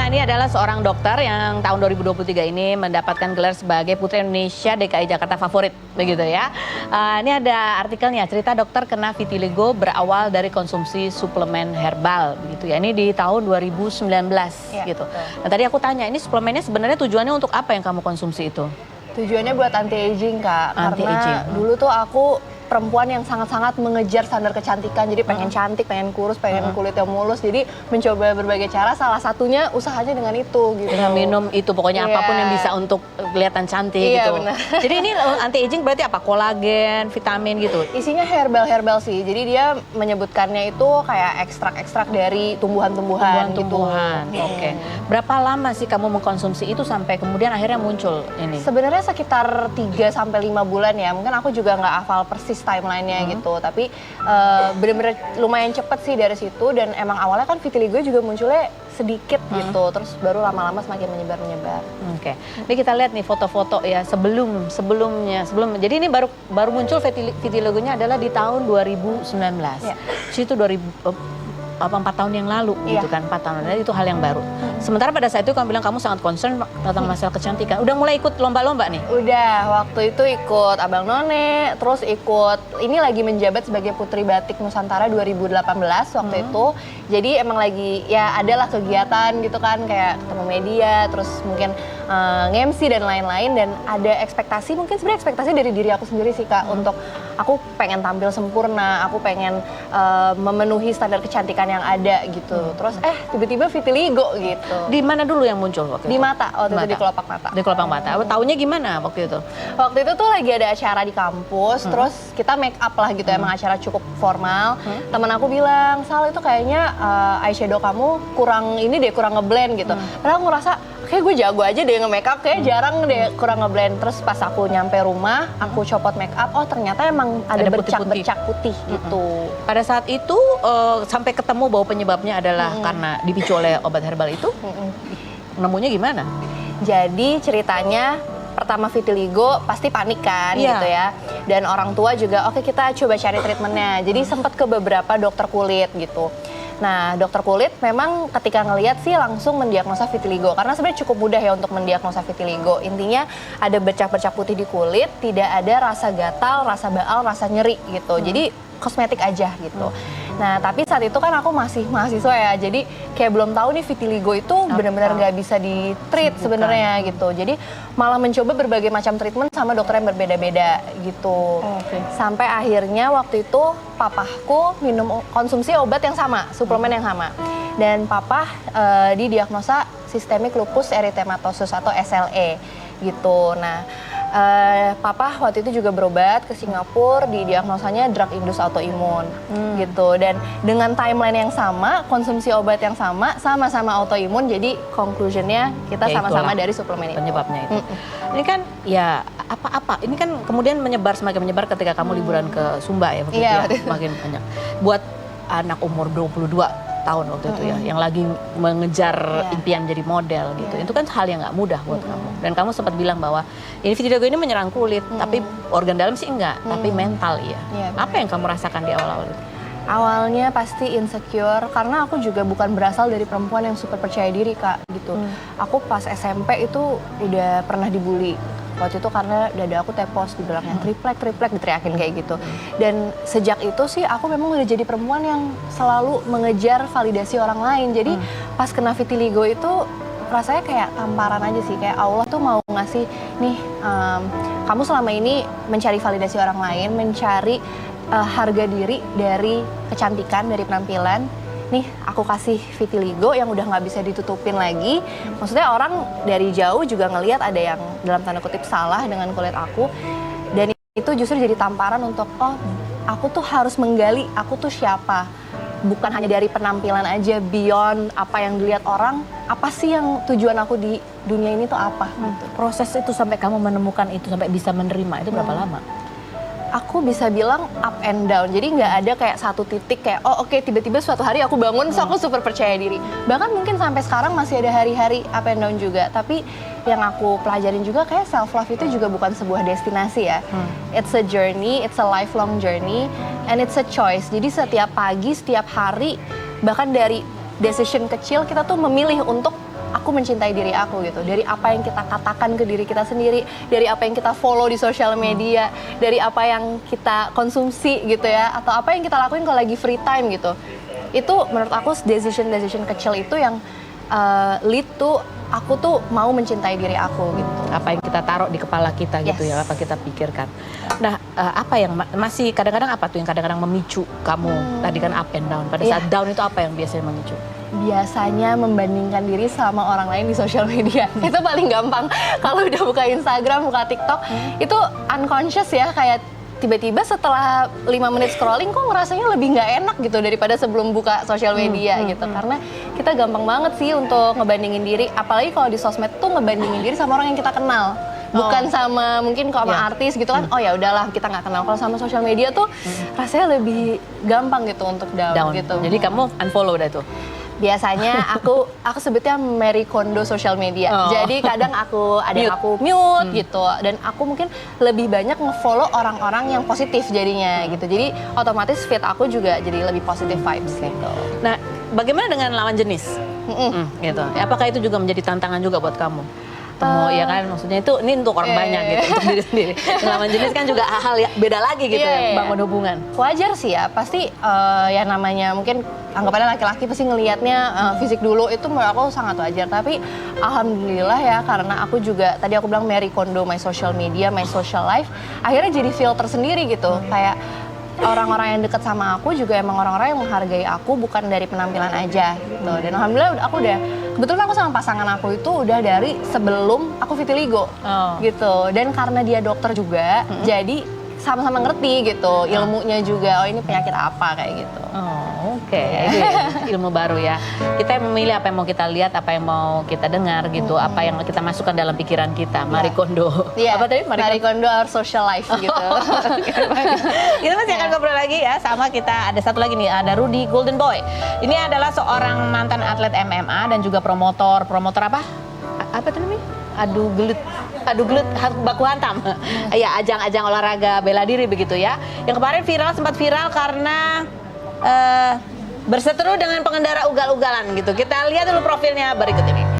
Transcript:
ini adalah seorang dokter yang tahun 2023 ini mendapatkan gelar sebagai Putri Indonesia DKI Jakarta Favorit, begitu ya. Ini ada artikelnya, cerita dokter kena vitiligo berawal dari konsumsi suplemen herbal, begitu ya. Ini di tahun 2019, ya, gitu. Betul. Nah, tadi aku tanya, ini suplemennya sebenarnya tujuannya untuk apa yang kamu konsumsi itu? Tujuannya buat anti-aging, Kak. Karena dulu tuh aku perempuan yang sangat-sangat mengejar standar kecantikan, jadi pengen cantik, pengen kurus, pengen kulit yang mulus, jadi mencoba berbagai cara, salah satunya usahanya dengan itu gitu. Dengan minum itu, pokoknya apapun yang bisa untuk kelihatan cantik gitu. Benar. Jadi ini anti-aging berarti apa? Kolagen, vitamin gitu? Isinya herbal sih, jadi dia menyebutkannya itu kayak ekstrak-ekstrak dari tumbuhan-tumbuhan gitu. Oke. Berapa lama sih kamu mengkonsumsi itu sampai kemudian akhirnya muncul ini? Sebenarnya sekitar 3-5 bulan ya, mungkin aku juga nggak hafal persis timelinenya gitu, tapi bener-bener lumayan cepet sih dari situ, dan emang awalnya kan vitiligo juga munculnya sedikit gitu, terus baru lama-lama semakin menyebar. Oke. Ini kita lihat nih foto-foto ya sebelumnya. Jadi ini baru muncul vitiligonya adalah di tahun 2019. Ya. Situ 4 tahun yang lalu gitu kan, 4 tahun lalu, itu hal yang baru. Sementara pada saat itu kamu bilang kamu sangat concern tentang masalah kecantikan. Udah mulai ikut lomba-lomba nih? Udah, waktu itu ikut Abang None, terus ikut, ini lagi menjabat sebagai Putri Batik Nusantara 2018 waktu itu. Jadi emang lagi, ya adalah kegiatan gitu kan, kayak ketemu media, terus mungkin nge-MC dan lain-lain. Dan ada ekspektasi, mungkin sebenarnya ekspektasi dari diri aku sendiri sih Kak, untuk aku pengen tampil sempurna, aku pengen memenuhi standar kecantikan yang ada gitu. Terus tiba-tiba vitiligo gitu. Di mana dulu yang muncul waktu itu? Di mata, waktu itu di kelopak mata. Di kelopak mata. Taunya gimana waktu itu? Waktu itu tuh lagi ada acara di kampus, terus kita make up lah gitu, emang acara cukup formal. Temen aku bilang, Sal itu kayaknya eyeshadow kamu kurang ini deh, kurang ngeblend gitu. Padahal aku ngerasa, kayak gue jago aja deh nge-make up, kayak jarang deh kurang ngeblend. Terus pas aku nyampe rumah, aku copot make up, oh ternyata emang ada bercak-bercak putih gitu. Pada saat itu sampai ketemu bahwa penyebabnya adalah karena dipicu oleh obat herbal itu, nemunya gimana? Jadi ceritanya pertama vitiligo pasti panik kan gitu ya. Dan orang tua juga oke, kita coba cari treatmentnya. Jadi sempat ke beberapa dokter kulit gitu. Nah, dokter kulit memang ketika ngelihat sih langsung mendiagnosa vitiligo. Karena sebenarnya cukup mudah ya untuk mendiagnosa vitiligo. Intinya ada bercak-bercak putih di kulit, tidak ada rasa gatal, rasa baal, rasa nyeri gitu. Jadi kosmetik aja gitu. Nah, tapi saat itu kan aku masih mahasiswa ya, jadi kayak belum tahu nih vitiligo itu benar-benar nggak bisa di-treat sebenarnya gitu. Jadi malah mencoba berbagai macam treatment sama dokter yang berbeda-beda gitu. Sampai akhirnya waktu itu papahku konsumsi obat yang sama, suplemen yang sama. Dan papah didiagnosa sistemik lupus erythematosus atau SLE gitu. Nah, papa waktu itu juga berobat ke Singapura, didiagnosanya drug induced autoimun gitu. Dan dengan timeline yang sama, konsumsi obat yang sama-sama autoimun, jadi conclusionnya kita sama-sama dari suplemen itu. Penyebabnya itu. Ini kan ya apa-apa, ini kan kemudian semakin menyebar ketika kamu liburan ke Sumba ya, begitu ya, makin banyak. Buat anak umur 22 tahun waktu itu ya, yang lagi mengejar impian jadi model gitu. Itu kan hal yang nggak mudah buat kamu. Dan kamu sempat bilang bahwa ini vitiligo ini menyerang kulit, tapi organ dalam sih enggak, tapi mental iya. Apa yang kamu rasakan di awal-awal itu? Awalnya pasti insecure, karena aku juga bukan berasal dari perempuan yang super percaya diri Kak gitu. Aku pas SMP itu udah pernah dibully. Waktu itu karena dada aku tepos, dibilangnya triplek, diteriakin kayak gitu. Dan sejak itu sih aku memang udah jadi perempuan yang selalu mengejar validasi orang lain. Jadi pas kena vitiligo itu rasanya kayak tamparan aja sih, kayak Allah tuh mau ngasih nih, kamu selama ini mencari validasi orang lain, mencari harga diri dari kecantikan, dari penampilan. Nih aku kasih vitiligo yang udah nggak bisa ditutupin lagi. Maksudnya orang dari jauh juga ngelihat ada yang dalam tanda kutip salah dengan kulit aku. Dan itu justru jadi tamparan untuk, oh aku tuh harus menggali aku tuh siapa. Bukan hanya dari penampilan aja, beyond apa yang dilihat orang, apa sih yang tujuan aku di dunia ini tuh apa gitu. Proses itu sampai kamu menemukan itu, sampai bisa menerima itu berapa lama? Aku bisa bilang up and down, jadi nggak ada kayak satu titik kayak oh oke, tiba-tiba suatu hari aku bangun so aku super percaya diri. Bahkan mungkin sampai sekarang masih ada hari-hari up and down juga, tapi yang aku pelajarin juga kayak self love itu juga bukan sebuah destinasi ya. It's a journey, it's a lifelong journey, and it's a choice. Jadi setiap pagi, setiap hari, bahkan dari decision kecil kita tuh memilih untuk aku mencintai diri aku gitu. Dari apa yang kita katakan ke diri kita sendiri, dari apa yang kita follow di sosial media, dari apa yang kita konsumsi gitu ya, atau apa yang kita lakuin kalau lagi free time gitu. Itu menurut aku decision kecil itu yang lead to aku tuh mau mencintai diri aku gitu. Apa yang kita taruh di kepala kita gitu ya, apa kita pikirkan. Nah, apa yang masih kadang-kadang apa tuh yang kadang-kadang memicu kamu? Tadi kan up and down. Pada saat down itu apa yang biasanya memicu? Biasanya membandingkan diri sama orang lain di sosial media. Itu paling gampang. Kalau udah buka Instagram, buka TikTok, itu unconscious ya, kayak tiba-tiba setelah 5 menit scrolling kok ngerasanya lebih nggak enak gitu daripada sebelum buka sosial media gitu. Karena kita gampang banget sih untuk ngebandingin diri, apalagi kalau di sosmed tuh ngebandingin diri sama orang yang kita kenal. Bukan sama mungkin kalau sama artis gitu kan, oh ya udahlah kita nggak kenal. Kalau sama sosial media tuh rasanya lebih gampang gitu untuk down. Gitu. Jadi kamu unfollow dah tuh? Biasanya aku sebutnya Marie Kondo social media. Jadi kadang ada yang aku mute gitu, dan aku mungkin lebih banyak nge-follow orang-orang yang positif jadinya gitu. Jadi otomatis feed aku juga jadi lebih positive vibes gitu. Nah, bagaimana dengan lawan jenis? Gitu. Apakah itu juga menjadi tantangan juga buat kamu? Ya kan, maksudnya itu ini untuk orang banyak gitu, untuk diri sendiri. Lawan jenis kan juga hal ya, beda lagi gitu bangun hubungan. Wajar sih ya, pasti ya namanya mungkin anggapannya laki-laki pasti ngelihatnya fisik dulu, itu menurut aku sangat wajar. Tapi alhamdulillah ya, karena aku juga tadi aku bilang Marie Kondo my social media, my social life, akhirnya jadi filter sendiri gitu. Kayak orang-orang yang deket sama aku juga emang orang-orang yang menghargai aku bukan dari penampilan aja gitu. Dan alhamdulillah aku udah, kebetulan aku sama pasangan aku itu udah dari sebelum aku vitiligo gitu. Dan karena dia dokter juga, jadi sama-sama ngerti gitu ilmunya juga. Oh ini penyakit apa kayak gitu. Oke. Ilmu baru ya. Kita yang memilih apa yang mau kita lihat, apa yang mau kita dengar gitu, apa yang kita masukkan dalam pikiran kita. Marie Kondo. Apa tadi? Marie Kondo our social life gitu. Kita masih akan ngobrol lagi ya sama kita. Ada satu lagi nih, ada Rudy Golden Boy. Ini adalah seorang mantan atlet MMA dan juga promotor apa? Apa itu namanya? Adu gelut baku hantam. Ya, ajang-ajang olahraga bela diri begitu ya. Yang kemarin sempat viral karena berseteru dengan pengendara ugal-ugalan gitu. Kita lihat dulu profilnya berikut ini.